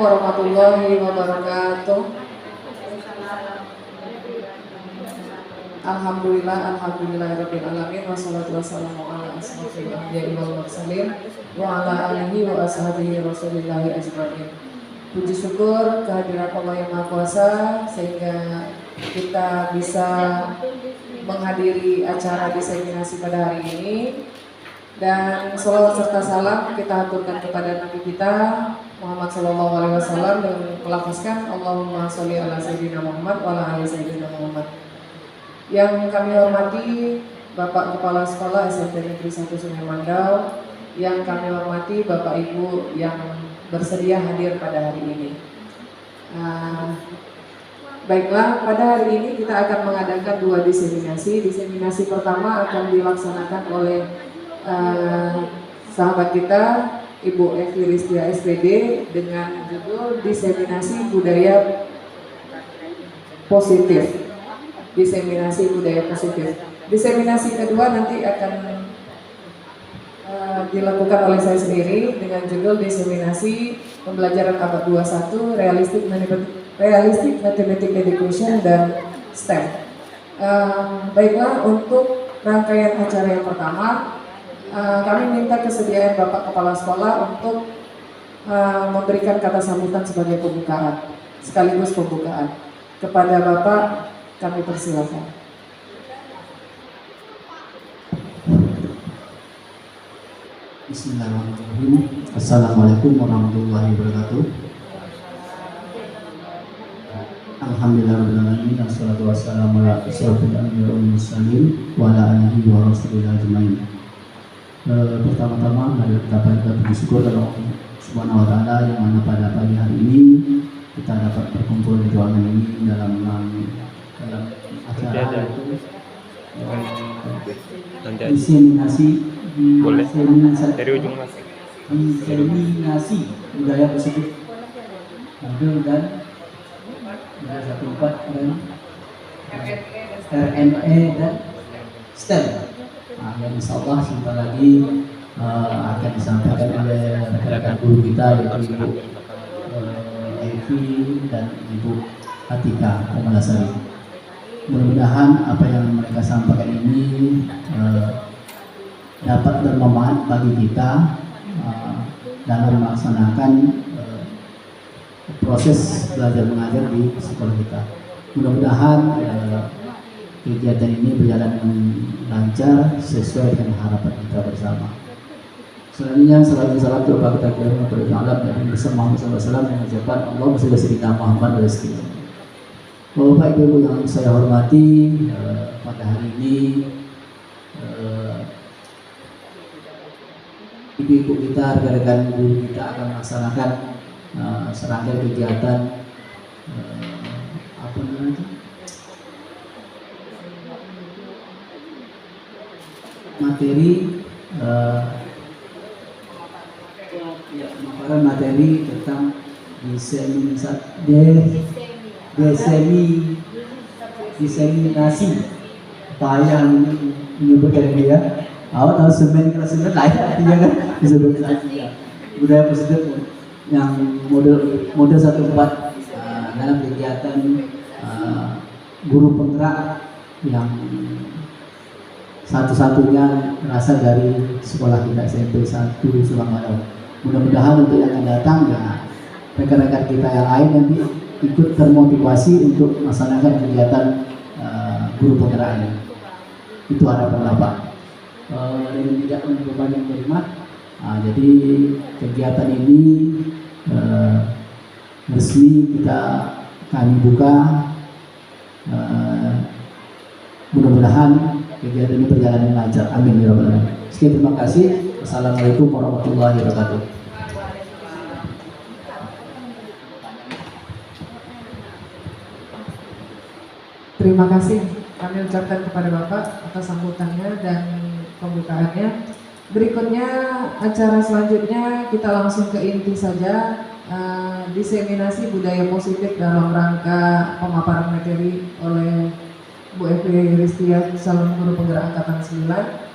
warahmatullahi wabarakatuh. Alhamdulillahirabbil alamin wassalatu wassalamu ala asrofil anbiya'i wal mursalin wa ala alihi wa ashabihi rasulillahi ajmain. Puji syukur kehadiran Allah yang Maha Kuasa sehingga kita bisa menghadiri acara diseminasi pada hari ini. Dan salawat serta salam kita aturkan kepada Nabi kita Muhammad Sallallahu Alaihi Wasallam dengan melafazkan Allahumma sholli ala sayyidina Muhammad wa ala ali sayyidina Muhammad. Yang kami hormati Bapak Kepala Sekolah SMP Negeri 1 Sungai Mandau, yang kami hormati Bapak Ibu yang bersedia hadir pada hari ini. Baiklah, pada hari ini kita akan mengadakan dua diseminasi. Diseminasi pertama akan dilaksanakan oleh sahabat kita Ibu Evi Ristia SPD dengan judul diseminasi budaya positif. Diseminasi budaya positif. Diseminasi kedua nanti akan dilakukan oleh saya sendiri dengan judul diseminasi pembelajaran abad 21 realistic mathematics education dan STEM. Baiklah, untuk rangkaian acara yang pertama kami minta kesediaan Bapak Kepala Sekolah untuk memberikan kata sambutan sebagai pembukaan, sekaligus pembukaan. Kepada Bapak kami persilakan. Bismillahirrahmanirrahim. Assalamualaikum warahmatullahi wabarakatuh. Alhamdulillahirrahmanirrahim. Wassalatu wassalamu ala asyrofil anbiya'i wal mursalin wa ala alihi wa rasulillahi ajmain. Pertama-tama mari kita bersyukur kepada Allah Subhanahu wa taala yang mana pada pagi hari ini kita dapat berkumpul di ruangan ini dalam acara itu diseminasi dari ujung mas diseminasi budaya positif Nadel dan 14 dan RNE dan STEM. Yang insya Allah sebentar lagi akan disampaikan oleh rekan-rekan guru kita yaitu Ibu Evi dan Ibu Atika Komalasari. Mudah-mudahan apa yang mereka sampaikan ini dapat bermanfaat bagi kita dalam melaksanakan proses belajar mengajar di sekolah kita. Mudah-mudahan kegiatan ini berjalan lancar sesuai dengan harapan kita bersama. Selanjutnya salam doa kita kirim kepada Allah dan bersama Muhammad SAW yang mengucapkan Allah berserta kita Muhammad rezeki. Bapak Ibu yang saya hormati, pada hari ini ibu-ibu kita, rekan-rekan guru kita akan melaksanakan serangkaian kegiatan apa namanya? Materi pemaparan materi tentang diseminasi payah menyebut dari dia awal tahun semen kelas 9 lain artinya kan disebut ya budaya positif yang model 14 dalam kegiatan guru penggerak yang satu-satunya berasal dari sekolah kita SMP 1 Sulawesi. Mudah-mudahan untuk yang akan datang ya rekan-rekan kita yang lain nanti ikut termotivasi untuk melaksanakan kegiatan guru penggerak ini. Itu harapan Bapak. Dengan tidak membebani yang berkhidmat, jadi kegiatan ini resmi kami buka. Mudah-mudahan kegiatan ini berjalan dengan lancar. Amin ya rabbal alamin. Sekian, terima kasih. Assalamualaikum warahmatullahi wabarakatuh. Terima kasih kami ucapkan kepada Bapak atas sambutannya dan pembukaannya. Berikutnya acara selanjutnya kita langsung ke inti saja, diseminasi budaya positif dalam rangka pemaparan materi oleh Bu Evi Ristia, calon guru penggerak angkatan 9.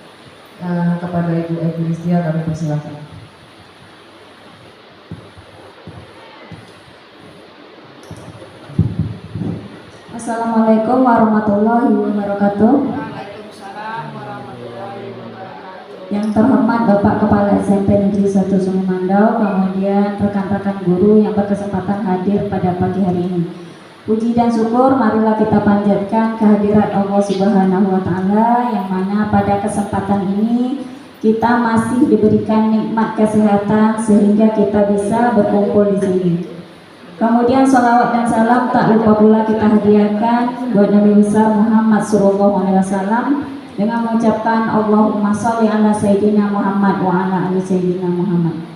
Kepada Ibu Evi Ristia kami persilakan. Assalamualaikum warahmatullahi wabarakatuh. Yang terhormat Bapak Kepala SMP Negeri 1 Sungai Mandau, kemudian rekan-rekan guru yang berkesempatan hadir pada pagi hari ini. Puji dan syukur marilah kita panjatkan kehadirat Allah Subhanahu wa taala, yang mana pada kesempatan ini kita masih diberikan nikmat kesehatan sehingga kita bisa berkumpul di sini. Kemudian sholawat dan salam tak lupa pula kita hadiahkan buat Nabi besar Muhammad sallallahu alaihi wasallam dengan mengucapkan Allahumma sholli ala sayyidina Muhammad wa ala ali sayyidina Muhammad.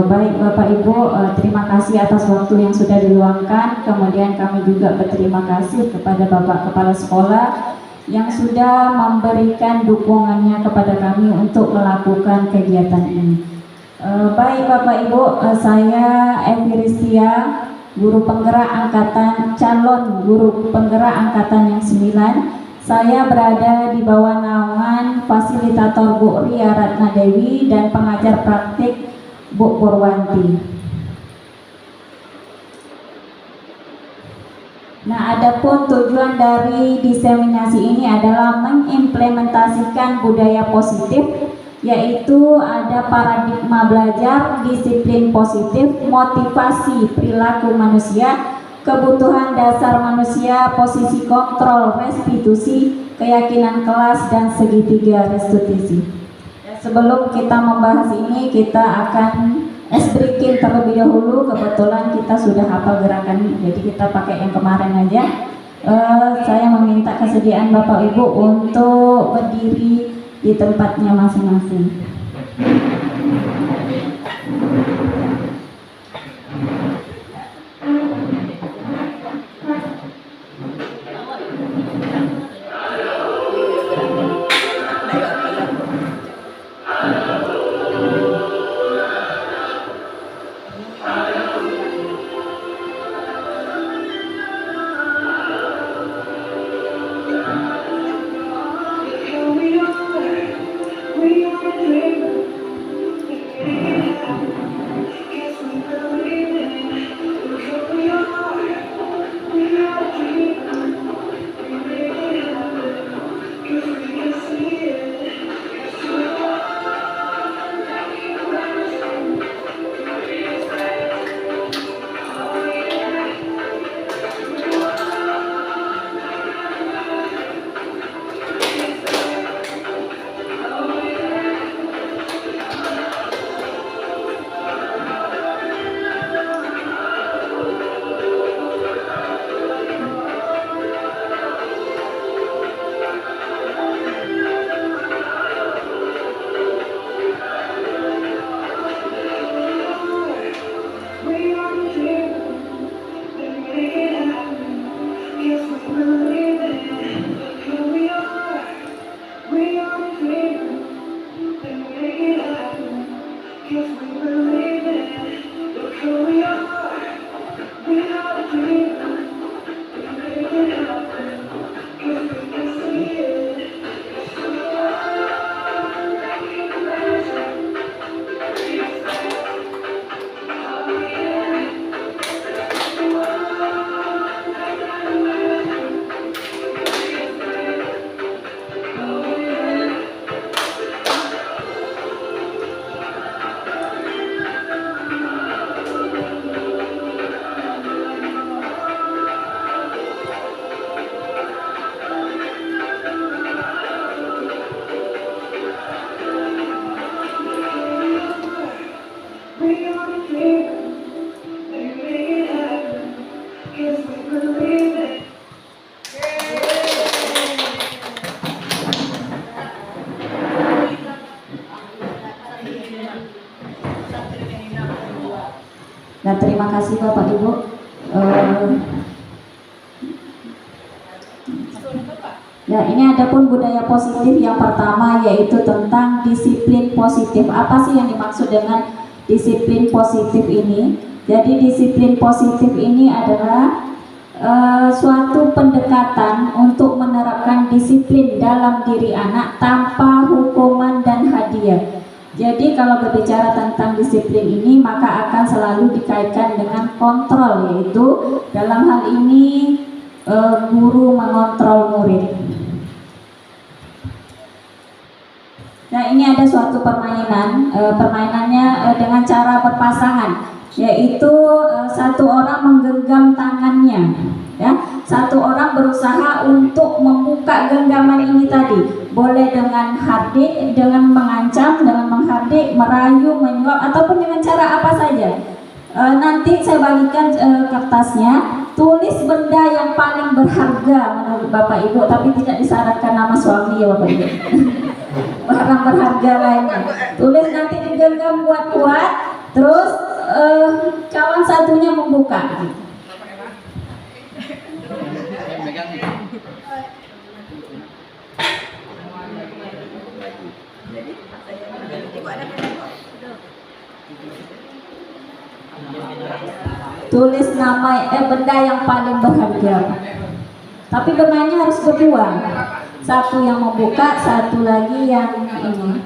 Baik Bapak Ibu, terima kasih atas waktu yang sudah diluangkan. Kemudian kami juga berterima kasih kepada Bapak Kepala Sekolah yang sudah memberikan dukungannya kepada kami untuk melakukan kegiatan ini. Baik Bapak Ibu, saya Evi Ristia, guru penggerak angkatan, calon guru penggerak angkatan yang 9. Saya berada di bawah naungan fasilitator Bu Ria Ratna Dewi dan pengajar praktik Bu Purwanti. Nah, adapun tujuan dari diseminasi ini adalah mengimplementasikan budaya positif, yaitu ada paradigma belajar, disiplin positif, motivasi perilaku manusia, kebutuhan dasar manusia, posisi kontrol, restitusi, keyakinan kelas, dan segitiga restitusi. Sebelum kita membahas ini, kita akan breaking terlebih dahulu. Kebetulan kita sudah hafal gerakan ini, jadi kita pakai yang kemarin aja. Saya meminta kesediaan Bapak Ibu untuk berdiri di tempatnya masing-masing. Dan terima kasih Bapak Ibu. Ya, ini adapun budaya positif yang pertama, yaitu tentang disiplin positif. Apa sih yang dimaksud dengan disiplin positif ini? Jadi disiplin positif ini adalah suatu pendekatan untuk menerapkan disiplin dalam diri anak tanpa hukuman dan hadiah. Jadi kalau berbicara tentang disiplin ini, maka akan selalu dikaitkan dengan kontrol, yaitu dalam hal ini guru mengontrol murid. Nah, ini ada suatu permainan, permainannya dengan cara berpasangan, yaitu satu orang menggenggam tangannya, ya. Satu orang berusaha untuk membuka genggaman ini tadi, boleh dengan hardik, dengan mengancam, dengan menghardik, merayu, menyuap, ataupun dengan cara apa saja. Nanti saya bagikan kertasnya, tulis benda yang paling berharga menurut Bapak Ibu, tapi tidak disyaratkan nama suami ya Bapak Ibu. Barang berharga lainnya, tulis nanti digenggam kuat-kuat, terus kawan satunya membuka. Tulis nama benda yang paling berharga. Tapi bermainnya harus berdua. Satu yang membuka, satu lagi yang ini,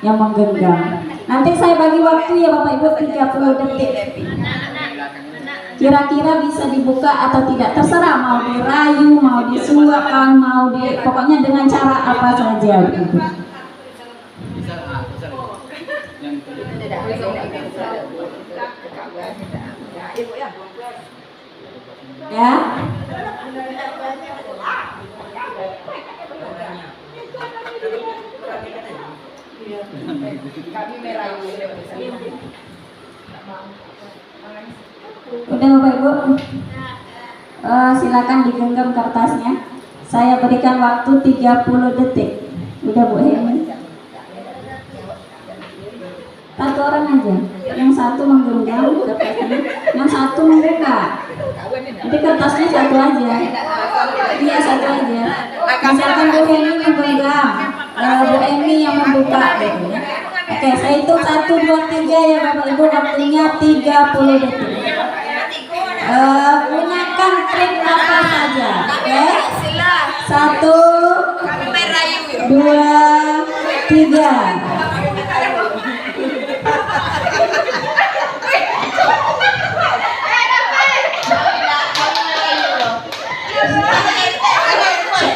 yang menggenggam. Nanti saya bagi waktu ya Bapak Ibu 30 detik. Kira-kira bisa dibuka atau tidak, terserah, mau dirayu, mau disuap, mau pokoknya dengan cara apa saja gitu. Ya. Udah Bapak Ibu, silakan digenggam kertasnya. Saya berikan waktu 30 detik. Udah Bu Hemi? Satu orang aja. Yang satu menggenggam kertasnya, yang satu membuka. Jadi kertasnya satu aja. Iya, satu aja. Misalkan Bu Hemi menggenggam, Bu Hemi yang membuka gitu ya. Oke, saya hitung 1, 2, 3 ya Bapak Ibu, waktunya 30 detik. Gunakan trik apa saja, oke? 1, 2, 3.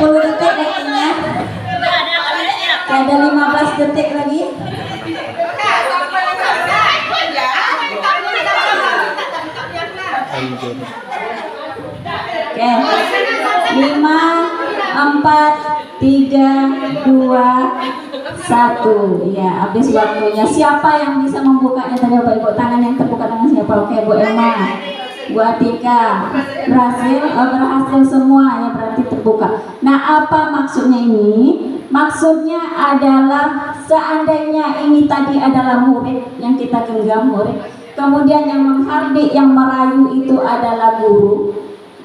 Detik waktunya. Ada 15 detik lagi. Oke, 5, 4, 3, 2, 1. Ya, habis waktunya. Siapa yang bisa membukanya tadi Bapak Ibu? Tangan yang terbuka tangan siapa? Oke, Bu Emma, Bu Atika, berhasil semua ya, berarti terbuka. Nah, apa maksudnya ini? Maksudnya adalah seandainya ini tadi adalah murid yang kita genggam, murid, kemudian yang menghardik, yang merayu itu adalah guru.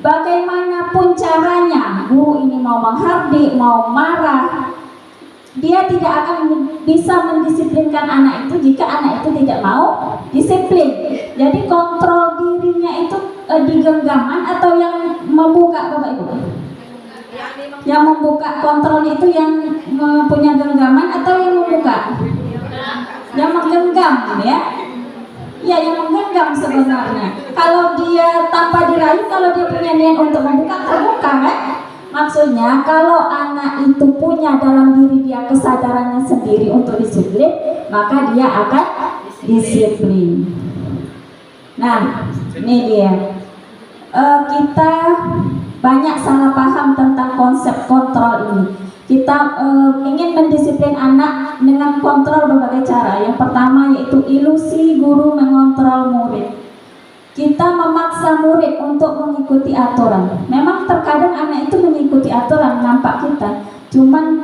Bagaimanapun caranya, guru ini mau menghardik, mau marah, dia tidak akan bisa mendisiplinkan anak itu jika anak itu tidak mau disiplin. Jadi kontrol dirinya itu di genggaman atau yang membuka Bapak Ibu? Yang membuka kontrol itu yang punya genggaman atau yang membuka? Yang menggenggam ya. Ya, yang menggenggam sebenarnya. Kalau dia tanpa dirayu, kalau dia punya niat untuk membuka, terbuka kan? Maksudnya kalau anak itu punya dalam diri dia kesadarannya sendiri untuk disiplin, maka dia akan disiplin. Nah, ini dia. Kita banyak salah paham tentang konsep kontrol ini. Kita ingin mendisiplin anak dengan kontrol berbagai cara. Yang pertama yaitu ilusi guru mengontrol murid. Kita memaksa murid untuk mengikuti aturan. Memang terkadang anak itu mengikuti aturan, nampak kita. Cuman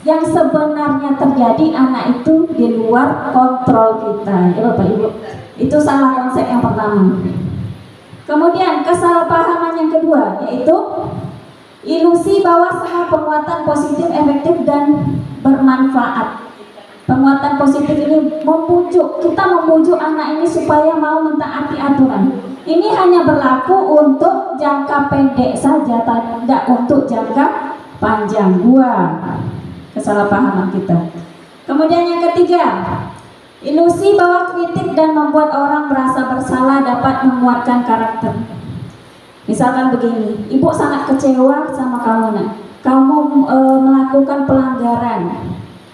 yang sebenarnya terjadi, anak itu di luar kontrol kita, ya Bapak Ibu. Itu salah konsep yang pertama. Kemudian kesalahpahaman yang kedua yaitu ilusi bahwa semua penguatan positif efektif dan bermanfaat. Penguatan positif ini membujuk, kita membujuk anak ini supaya mau mentaati aturan. Ini hanya berlaku untuk jangka pendek saja, tidak untuk jangka panjang. Dua kesalahpahaman kita. Kemudian yang ketiga, ilusi bahwa kritik dan membuat orang merasa bersalah dapat menguatkan karakter. Misalkan begini, ibu sangat kecewa sama kamu nak, kamu melakukan pelanggaran,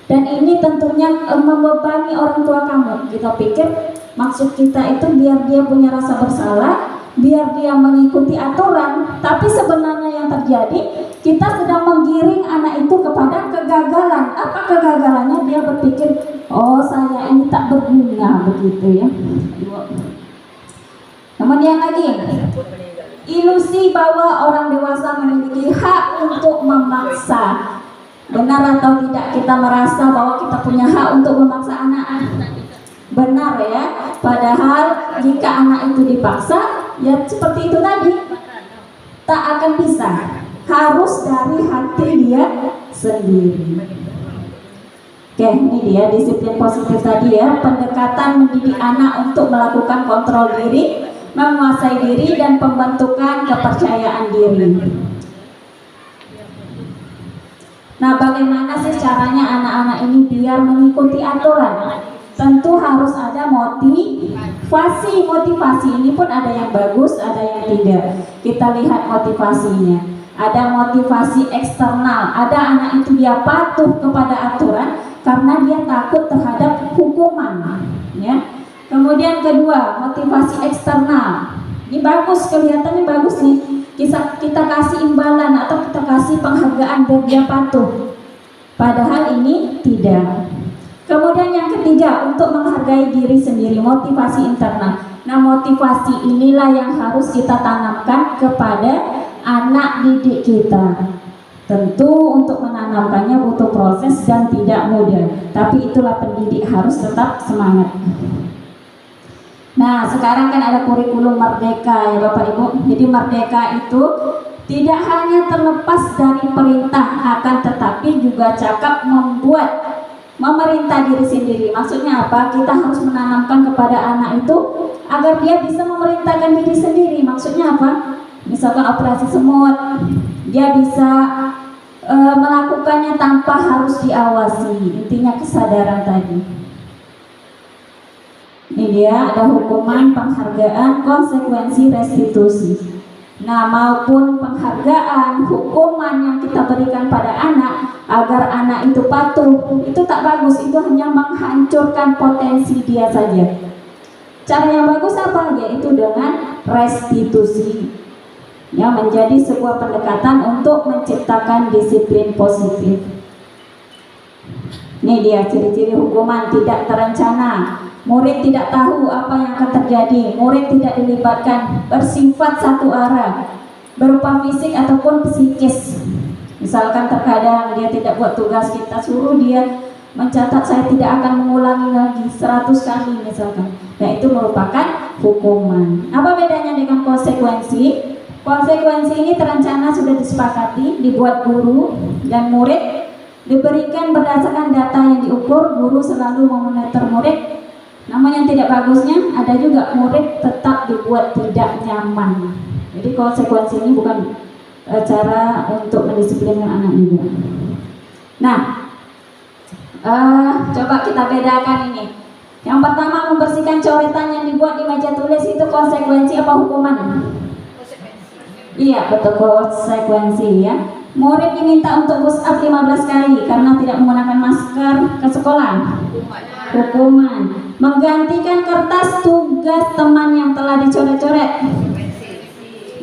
dan ini tentunya membebani orang tua kamu. Kita pikir maksud kita itu biar dia punya rasa bersalah, biar dia mengikuti aturan, tapi sebenarnya yang terjadi kita sedang menggiring anak itu kepada kegagalan. Apa kegagalannya? Dia berpikir, oh saya ini tak berguna, begitu ya. Kemudian lagi, ilusi bahwa orang dewasa memiliki hak untuk memaksa. Benar atau tidak kita merasa bahwa kita punya hak untuk memaksa anak? Benar ya. Padahal jika anak itu dipaksa, ya seperti itu tadi, tak akan bisa. Harus dari hati dia sendiri. Oke, ini dia disiplin positif tadi ya. Pendekatan mendidik anak untuk melakukan kontrol diri, menguasai diri, dan pembentukan kepercayaan diri. Nah, bagaimana sih caranya anak-anak ini biar mengikuti aturan? Tentu harus ada motivasi. Motivasi ini pun ada yang bagus, ada yang tidak. Kita lihat motivasinya. Ada motivasi eksternal. Ada anak itu dia patuh kepada aturan karena dia takut terhadap hukuman. Ya. Kemudian kedua, motivasi eksternal. Ini bagus, kelihatannya bagus nih. Kita kasih imbalan atau kita kasih penghargaan biar dia patuh. Padahal ini tidak. Kemudian yang ketiga, untuk menghargai diri sendiri, motivasi internal. Nah, motivasi inilah yang harus kita tanamkan kepada anak didik kita. Tentu untuk menanamkannya butuh proses dan tidak mudah. Tapi itulah pendidik harus tetap semangat. Nah, sekarang kan ada kurikulum merdeka ya Bapak Ibu. Jadi merdeka itu tidak hanya terlepas dari perintah, akan tetapi juga cakap memerintah diri sendiri. Maksudnya apa? Kita harus menanamkan kepada anak itu agar dia bisa memerintahkan diri sendiri. Maksudnya apa? Misalkan operasi semut, dia bisa melakukannya tanpa harus diawasi. Intinya kesadaran tadi. Ini dia ada hukuman, penghargaan, konsekuensi, restitusi. Nah, maupun penghargaan, hukuman yang kita berikan pada anak agar anak itu patuh, itu tak bagus. Itu hanya menghancurkan potensi dia saja. Cara yang bagus apa? Yaitu dengan restitusi, yang menjadi sebuah pendekatan untuk menciptakan disiplin positif. Ini dia ciri-ciri hukuman tidak terencana. Murid tidak tahu apa yang akan terjadi. Murid tidak dilibatkan, bersifat satu arah, berupa fisik ataupun psikis. Misalkan terkadang dia tidak buat tugas, kita suruh dia mencatat, saya tidak akan mengulangi lagi 100 kali misalkan. Nah, itu merupakan hukuman. Apa bedanya dengan konsekuensi? Konsekuensi ini terencana, sudah disepakati, dibuat guru dan murid, diberikan berdasarkan data yang diukur. Guru selalu memonitor murid. Namun yang tidak bagusnya, ada juga murid tetap dibuat tidak nyaman. Jadi konsekuensi ini bukan cara untuk mendisiplinkan anak juga. Nah, coba kita bedakan ini. Yang pertama, membersihkan coretan yang dibuat di meja tulis itu konsekuensi apa hukuman? Iya, betul, konsekuensi ya. Murid diminta untuk push up 15 kali karena tidak menggunakan masker ke sekolah. Hukuman. Menggantikan kertas tugas teman yang telah dicoret-coret.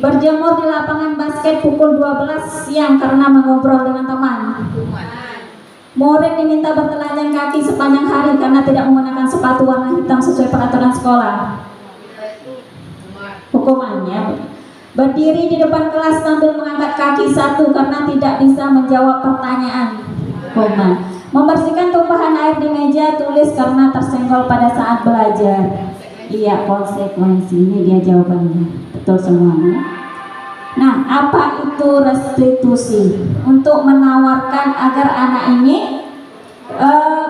Berjemur di lapangan basket pukul 12 siang karena mengobrol dengan teman. Murid diminta bertelanjang kaki sepanjang hari karena tidak menggunakan sepatu warna hitam sesuai peraturan sekolah. Hukumannya, berdiri di depan kelas sambil mengangkat kaki satu karena tidak bisa menjawab pertanyaan. Hukuman. Membersihkan tumpahan air di meja tulis karena tersenggol pada saat belajar. Iya, konsekuensi. Ini dia jawabannya. Betul semuanya. Nah, apa itu restitusi? Untuk menawarkan agar anak ini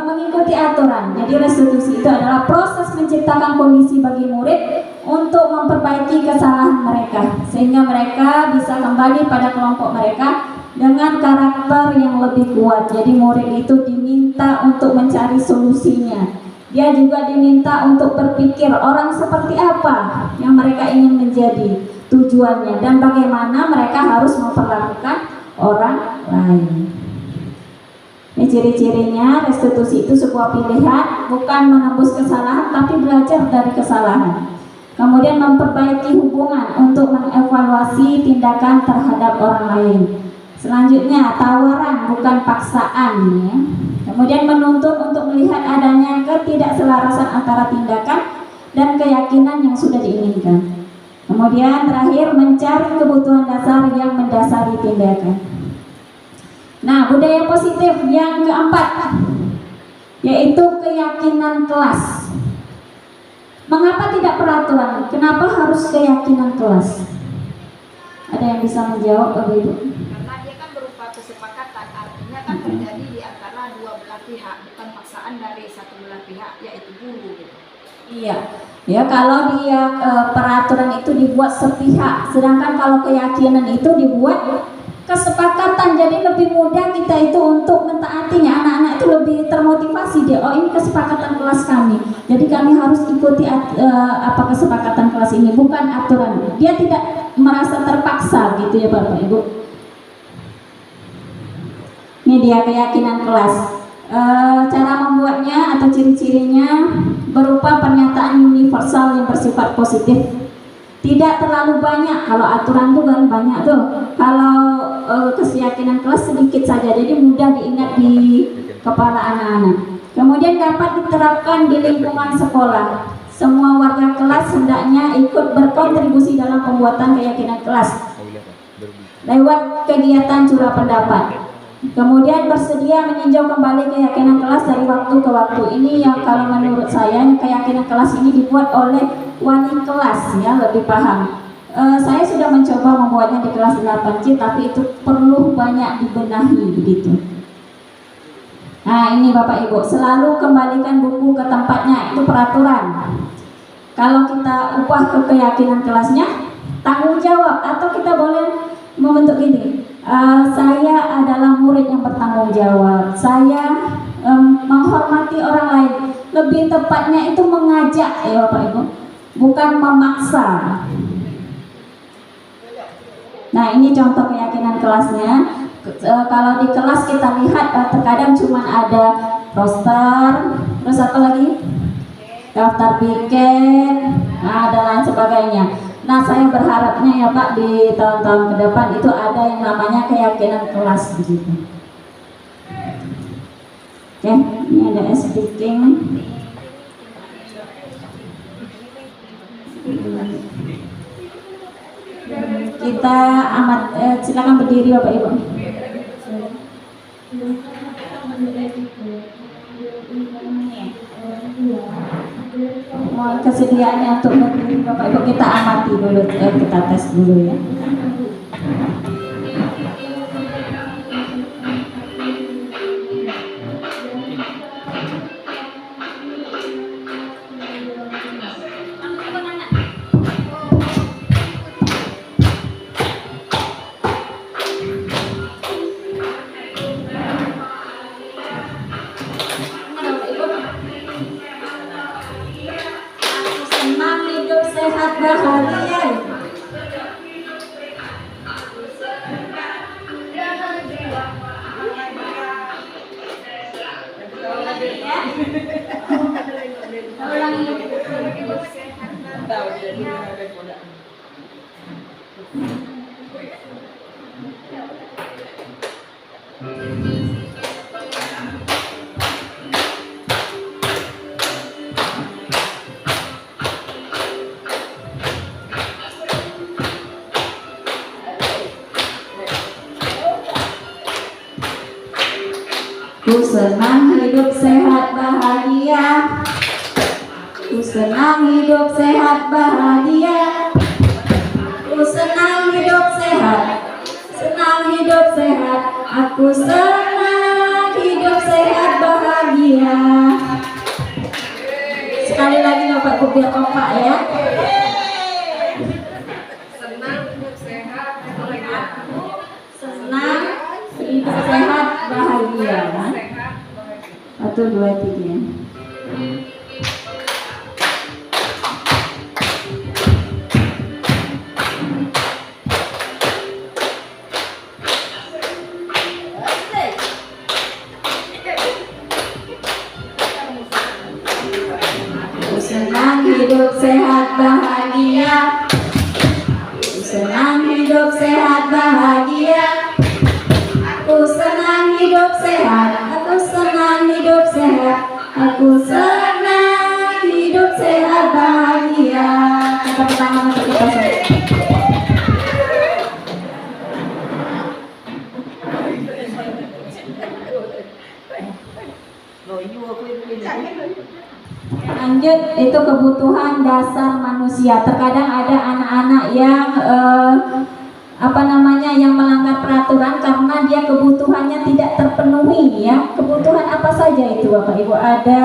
mengikuti aturan. Jadi restitusi itu adalah proses menciptakan kondisi bagi murid untuk memperbaiki kesalahan mereka, sehingga mereka bisa kembali pada kelompok mereka dengan karakter yang lebih kuat. Jadi murid itu diminta untuk mencari solusinya. Dia juga diminta untuk berpikir orang seperti apa yang mereka ingin menjadi. tujuannya dan bagaimana mereka harus memperlakukan orang lain. Ini ciri-cirinya, restitusi itu sebuah pilihan, bukan menembus kesalahan tapi belajar dari kesalahan. Kemudian memperbaiki hubungan untuk mengevaluasi tindakan terhadap orang lain. Selanjutnya tawaran bukan paksaan ya. Kemudian menuntut untuk melihat adanya ketidakselarasan antara tindakan dan keyakinan yang sudah diinginkan. Kemudian terakhir mencari kebutuhan dasar yang mendasari tindakan. Nah, budaya positif yang keempat yaitu keyakinan kelas. Mengapa tidak peraturan? Kenapa harus keyakinan kelas? Ada yang bisa menjawab, Bapak Ibu? Karena dia kan berupa kesepakatan, artinya kan terjadi di antara dua belah pihak, bukan paksaan dari satu belah pihak, yaitu guru gitu. Iya, ya kalau dia peraturan itu dibuat sepihak, sedangkan kalau keyakinan itu dibuat kesepakatan, jadi lebih mudah kita itu untuk mentaatinya. Anak-anak itu lebih termotivasi dia. Oh, ini kesepakatan kelas kami, jadi kami harus ikuti apa kesepakatan kelas ini, bukan aturan. Dia tidak merasa terpaksa gitu ya Bapak Ibu. Ini dia keyakinan kelas. Cara membuatnya atau ciri-cirinya berupa pernyataan universal yang bersifat positif. Tidak terlalu banyak, kalau aturan itu kan banyak tuh. Kalau keyakinan kelas sedikit saja, jadi mudah diingat di kepala anak-anak. Kemudian dapat diterapkan di lingkungan sekolah. Semua warga kelas hendaknya ikut berkontribusi dalam pembuatan keyakinan kelas lewat kegiatan curah pendapat. Kemudian bersedia meninjau kembali keyakinan kelas dari waktu ke waktu. Ini yang kalau menurut saya keyakinan kelas ini dibuat oleh wali kelas ya, lebih paham. Saya sudah mencoba membuatnya di kelas 8C, tapi itu perlu banyak dibenahi begitu. Nah ini Bapak Ibu, selalu kembalikan buku ke tempatnya, itu peraturan. Kalau kita ubah ke keyakinan kelasnya, tanggung jawab, atau kita boleh membentuk ini. Saya adalah murid yang bertanggung jawab. Saya menghormati orang lain. Lebih tepatnya itu mengajak ya Bapak Ibu, bukan memaksa. Nah ini contoh keyakinan kelasnya. Kalau di kelas kita lihat terkadang cuma ada roster, terus apa lagi? Daftar piket, nah, dan lain sebagainya. Nah saya berharapnya ya Pak di tahun-tahun ke depan itu ada yang namanya keyakinan kelas begitu. Oke, ini ada speaking. Kita silakan berdiri Bapak Ibu. Kesediaannya untuk berdiri Bapak Ibu kita amati dulu, kita tes dulu ya. Sehat bahagia. Ku senang hidup sehat bahagia. Ku senang hidup sehat bahagia. Ku senang hidup sehat. Senang hidup sehat. Aku senang hidup sehat bahagia. Sekali lagi Bapak Ibu biar kompak ya. Senang hidup sehat bahagia. Senang hidup sehat bahagia. 1, 2, 3. senang hidup sehat bahagia. Aku senang hidup sehat. Aku senang hidup sehat. Aku senang hidup sehat bahagia. Kata pertama untuk kita semua. Lanjut, itu kebutuhan dasar manusia. Terkadang ada anak-anak yang yang melanggar peraturan karena dia kebutuhannya tidak terpenuhi, ya. Kebutuhan apa saja itu, Bapak Ibu? Ada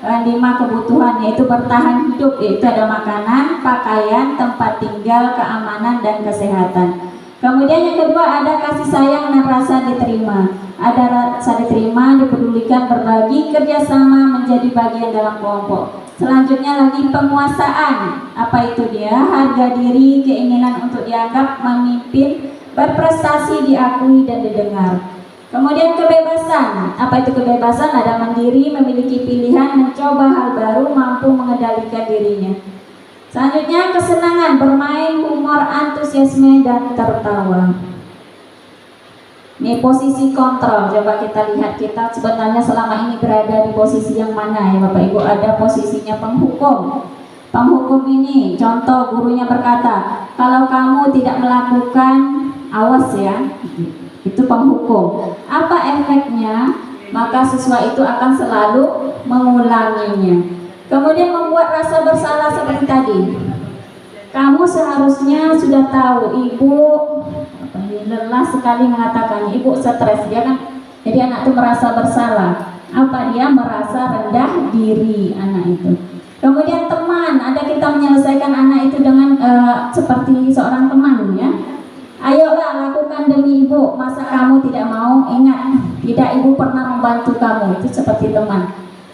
5 kebutuhan, yaitu bertahan hidup, yaitu ada makanan, pakaian, tempat tinggal, keamanan, dan kesehatan. Kemudian yang kedua ada kasih sayang dan rasa diterima. Ada rasa diterima, dipedulikan, berbagi, kerjasama, menjadi bagian dalam kelompok. Selanjutnya lagi penguasaan. Apa itu dia? Harga diri, keinginan untuk dianggap, memimpin, berprestasi, diakui dan didengar. Kemudian kebebasan. Apa itu kebebasan? Ada mandiri, memiliki pilihan, mencoba hal baru, mampu mengendalikan dirinya. Selanjutnya kesenangan, bermain, humor, antusiasme, dan tertawa. Ini posisi kontrol. Coba kita lihat, kita sebenarnya selama ini berada di posisi yang mana, ya Bapak Ibu? Ada posisinya penghukum. Penghukum ini, contoh gurunya berkata, kalau kamu tidak melakukan, awas ya, itu penghukum. Apa efeknya? Maka siswa itu akan selalu mengulanginya. Kemudian membuat rasa bersalah seperti tadi. Kamu seharusnya sudah tahu, ibu lelah sekali mengatakannya, ibu stres, dia kan, jadi anak itu merasa bersalah. Apa dia? Merasa rendah diri anak itu. Kemudian teman, ada kita menyelesaikan anak itu dengan seperti seorang teman, ya. Ayolah lakukan demi ibu, masa kamu tidak mau? Ingat, tidak, ibu pernah membantu kamu. Itu seperti teman.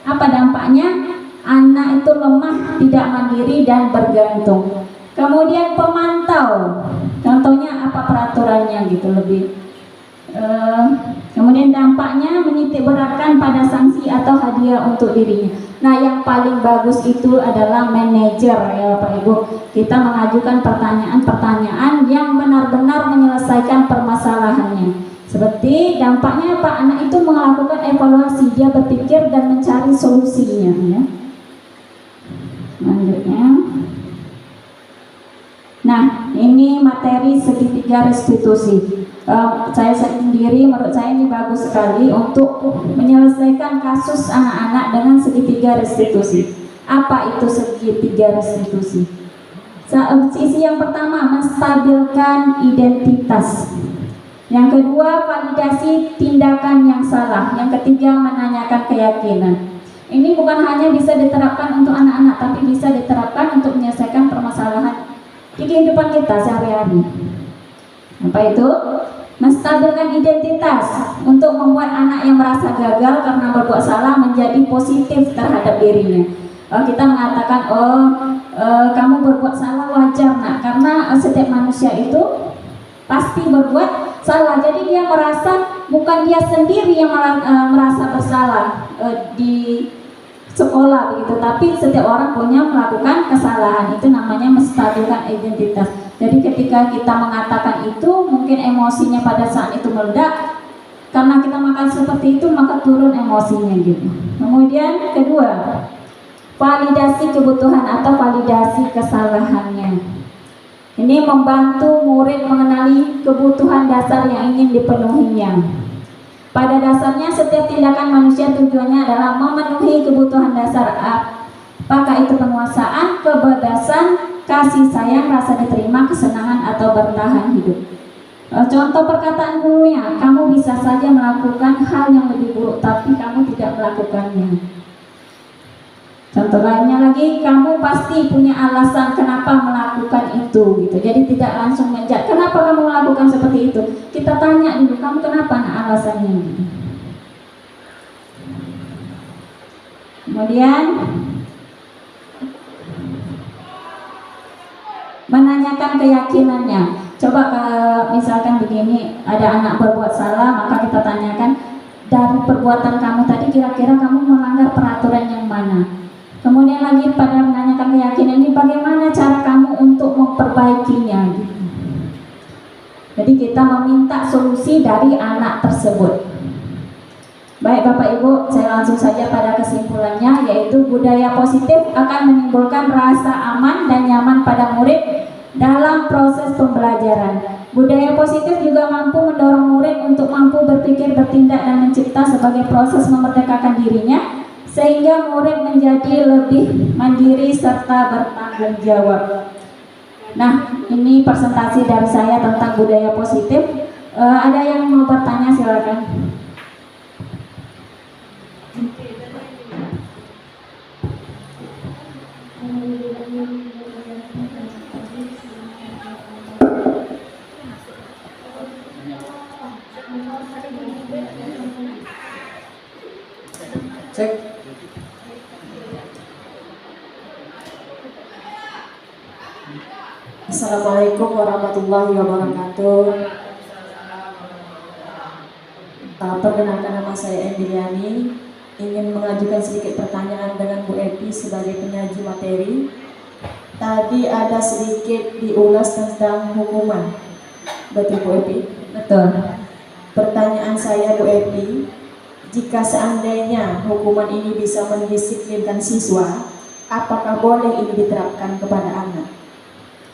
Apa dampaknya? Anak itu lemah, tidak mandiri dan bergantung. Kemudian pemantau, contohnya apa peraturannya gitu lebih. Kemudian dampaknya menitik beratkan pada sanksi atau hadiah untuk dirinya. Nah, yang paling bagus itu adalah manajer, ya Pak Ibu. Kita mengajukan pertanyaan-pertanyaan yang benar-benar menyelesaikan permasalahannya. Seperti dampaknya Pak, anak itu melakukan evaluasi, dia berpikir dan mencari solusinya, ya. Selanjutnya. Nah, ini materi segitiga restitusi. Saya sendiri, menurut saya ini bagus sekali untuk menyelesaikan kasus anak-anak dengan segitiga restitusi. Apa itu segitiga restitusi? Sisi yang pertama, menstabilkan identitas. Yang kedua, validasi tindakan yang salah. Yang ketiga, menanyakan keyakinan. Ini bukan hanya bisa diterapkan untuk anak-anak, tapi bisa diterapkan untuk menyelesaikan permasalahan di kehidupan kita sehari-hari. Apa itu? Menstabilkan identitas untuk membuat anak yang merasa gagal karena berbuat salah menjadi positif terhadap dirinya. Kita mengatakan, kamu berbuat salah, wajar nak, karena setiap manusia itu pasti berbuat salah. Jadi dia merasa bukan dia sendiri yang merasa bersalah di sekolah begitu, tapi setiap orang punya melakukan kesalahan. Itu namanya menstabilkan identitas. Jadi ketika kita mengatakan itu, mungkin emosinya pada saat itu meledak, karena kita makan seperti itu maka turun emosinya gitu. Kemudian kedua, validasi kebutuhan atau validasi kesalahannya. Ini membantu murid mengenali kebutuhan dasar yang ingin dipenuhinya. Pada dasarnya setiap tindakan manusia tujuannya adalah memenuhi kebutuhan dasar. Apakah itu penguasaan, kebebasan, kasih sayang, rasa diterima, kesenangan, atau bertahan hidup. Contoh perkataan gurunya, kamu bisa saja melakukan hal yang lebih buruk tapi kamu tidak melakukannya. Contoh lainnya lagi, kamu pasti punya alasan kenapa melakukan itu gitu. Jadi tidak langsung menjudge, kenapa kamu melakukan seperti itu. Kita tanya dulu, kamu kenapa, nah alasannya gitu. Kemudian menanyakan keyakinannya. Coba misalkan begini, ada anak berbuat salah, maka kita tanyakan, dari perbuatan kamu tadi kira-kira kamu melanggar peraturan yang mana. Kemudian lagi pada menanyakan keyakinan ini, bagaimana cara kamu untuk memperbaikinya gitu. kita meminta solusi dari anak tersebut. Baik Bapak Ibu, saya langsung saja pada kesimpulannya, yaitu budaya positif akan menimbulkan rasa aman dan nyaman pada murid dalam proses pembelajaran. Budaya positif juga mampu mendorong murid untuk mampu berpikir, bertindak, dan mencipta sebagai proses memerdekakan dirinya, sehingga murid menjadi lebih mandiri serta bertanggung jawab. Nah, ini presentasi dari saya tentang budaya positif. Ada yang mau bertanya, silakan. Cek. Assalamualaikum warahmatullahi wabarakatuh. Perkenalkan, nama saya Emiliani. Ingin mengajukan sedikit pertanyaan dengan Bu Epi sebagai penyaji materi. Tadi ada sedikit diulas tentang hukuman. Betul Bu Epi? Betul. Pertanyaan saya Bu Epi, jika seandainya hukuman ini bisa mendisiplinkan siswa, apakah boleh ini diterapkan kepada anak?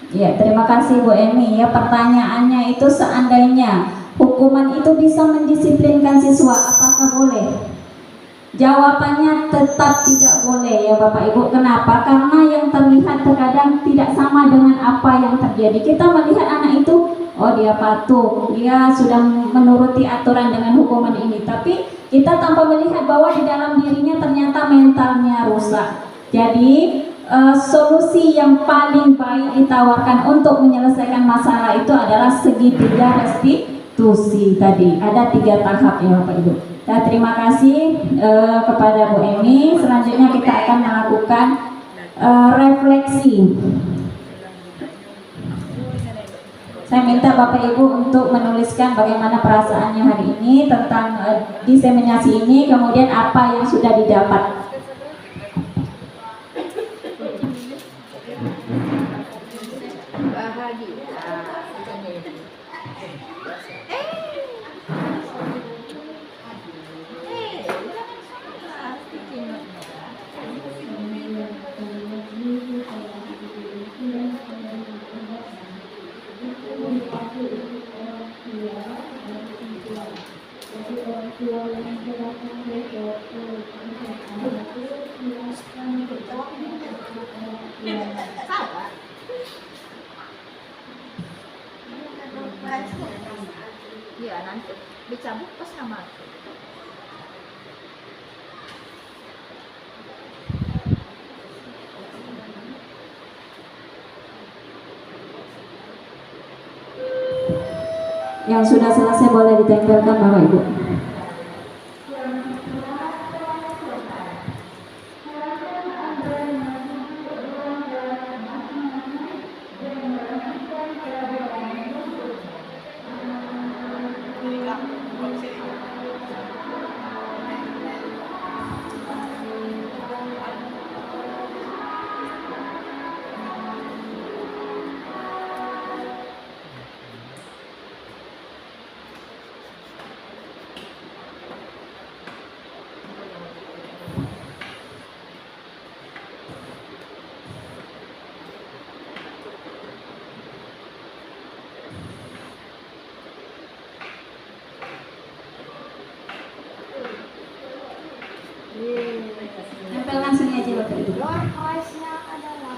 Ya, terima kasih Bu Emi. Ya, pertanyaannya itu seandainya hukuman itu bisa mendisiplinkan siswa, apakah boleh? Jawabannya tetap tidak boleh ya Bapak Ibu. Kenapa? Karena yang terlihat terkadang tidak sama dengan apa yang terjadi. Kita melihat anak itu, oh dia patuh, dia sudah menuruti aturan dengan hukuman ini. Tapi kita tanpa melihat bahwa di dalam dirinya ternyata mentalnya rusak. Jadi solusi yang paling baik ditawarkan untuk menyelesaikan masalah itu adalah segitiga restitusi tadi. Ada 3 tahap ya Bapak Ibu. Nah, terima kasih kepada Bu Emi. Selanjutnya kita akan melakukan refleksi. Saya minta Bapak Ibu untuk menuliskan bagaimana perasaannya hari ini tentang diseminasi ini, kemudian apa yang sudah didapat. Iya, nanti dicabut pas sama aku. Yang sudah selesai boleh ditempelkan Bapak Ibu. Tempelkan sini aja Bapak Ibu. Door prize-nya adalah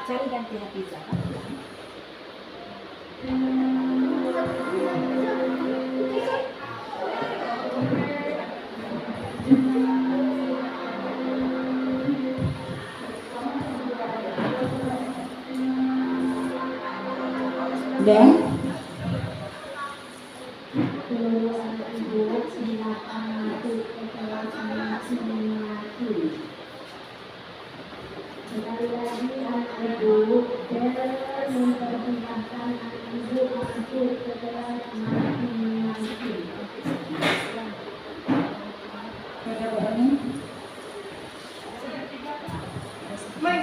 cari ganti pizza. Dan Main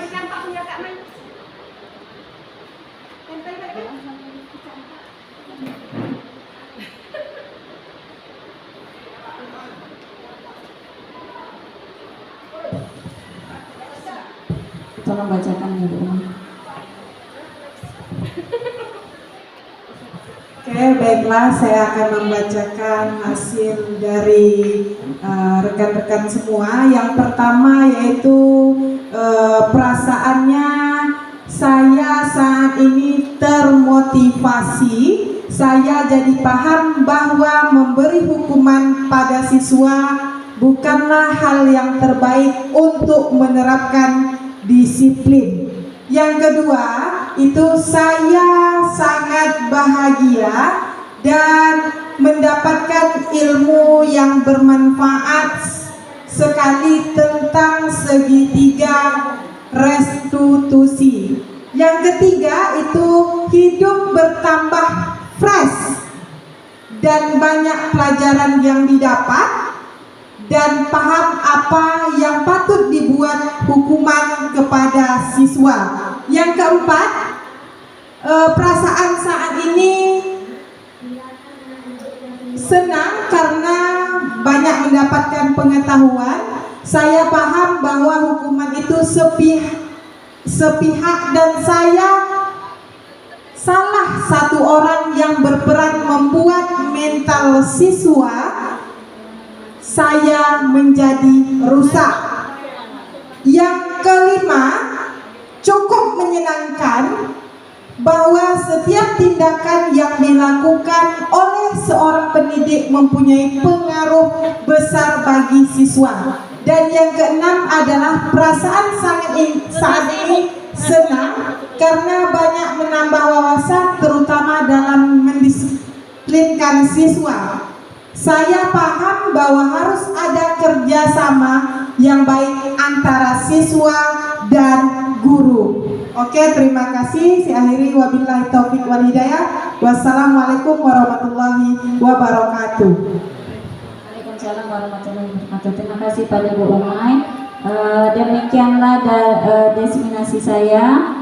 campak punya Kak main. Tempel balik. Tolong bacakan ya Bu Umi. Oke, baiklah, saya akan membacakan hasil dari rekan-rekan semua. Yang pertama yaitu perasaannya saya saat ini termotivasi. Saya jadi paham bahwa memberi hukuman pada siswa bukanlah hal yang terbaik untuk menerapkan disiplin. Yang kedua, itu saya sangat bahagia dan mendapatkan ilmu yang bermanfaat sekali tentang segitiga restitusi. Yang ketiga itu hidup bertambah fresh dan banyak pelajaran yang didapat dan paham apa yang patut dibuat hukuman kepada siswa. Yang keempat, perasaan saat ini senang karena banyak mendapatkan pengetahuan. Saya paham bahwa hukuman itu sepihak dan saya salah satu orang yang berperan membuat mental siswa saya menjadi rusak. Yang kelima, cukup menyenangkan bahwa setiap tindakan yang dilakukan oleh seorang pendidik mempunyai pengaruh besar bagi siswa. Dan yang keenam adalah perasaan saat ini senang karena banyak menambah wawasan terutama dalam mendisiplinkan siswa. Saya paham bahwa harus ada kerjasama yang baik antara siswa dan guru. Oke, terima kasih. Saya akhiri, wabillahi taufiq wal hidayah. Wassalamualaikum warahmatullahi wabarakatuh. Waalaikumsalam warahmatullahi wabarakatuh. Terima kasih pada Bu Umay. Demikianlah diseminasi saya.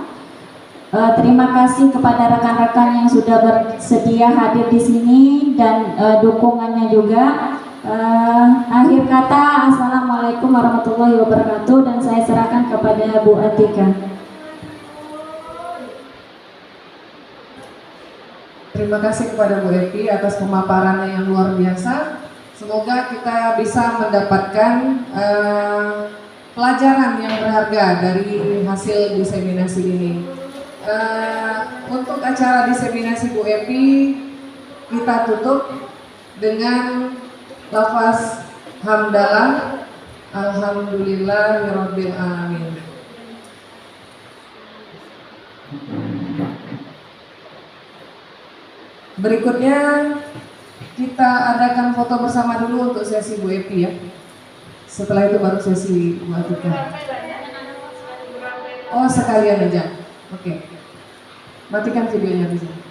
Terima kasih kepada rekan-rekan yang sudah bersedia hadir di sini dan dukungannya juga. Akhir kata, assalamualaikum warahmatullahi wabarakatuh, dan saya serahkan kepada Bu Atika. Terima kasih kepada Bu Epi atas pemaparannya yang luar biasa. Semoga kita bisa mendapatkan pelajaran yang berharga dari hasil diseminasi ini. Untuk acara diseminasi Bu Epi kita tutup dengan lafaz hamdalah, alhamdulillahirabbil alamin. Berikutnya kita adakan foto bersama dulu untuk sesi Bu Epi ya. Setelah itu baru sesi Bu Atika. Oh, sekalian aja. Oke. Matikan videonya di sini.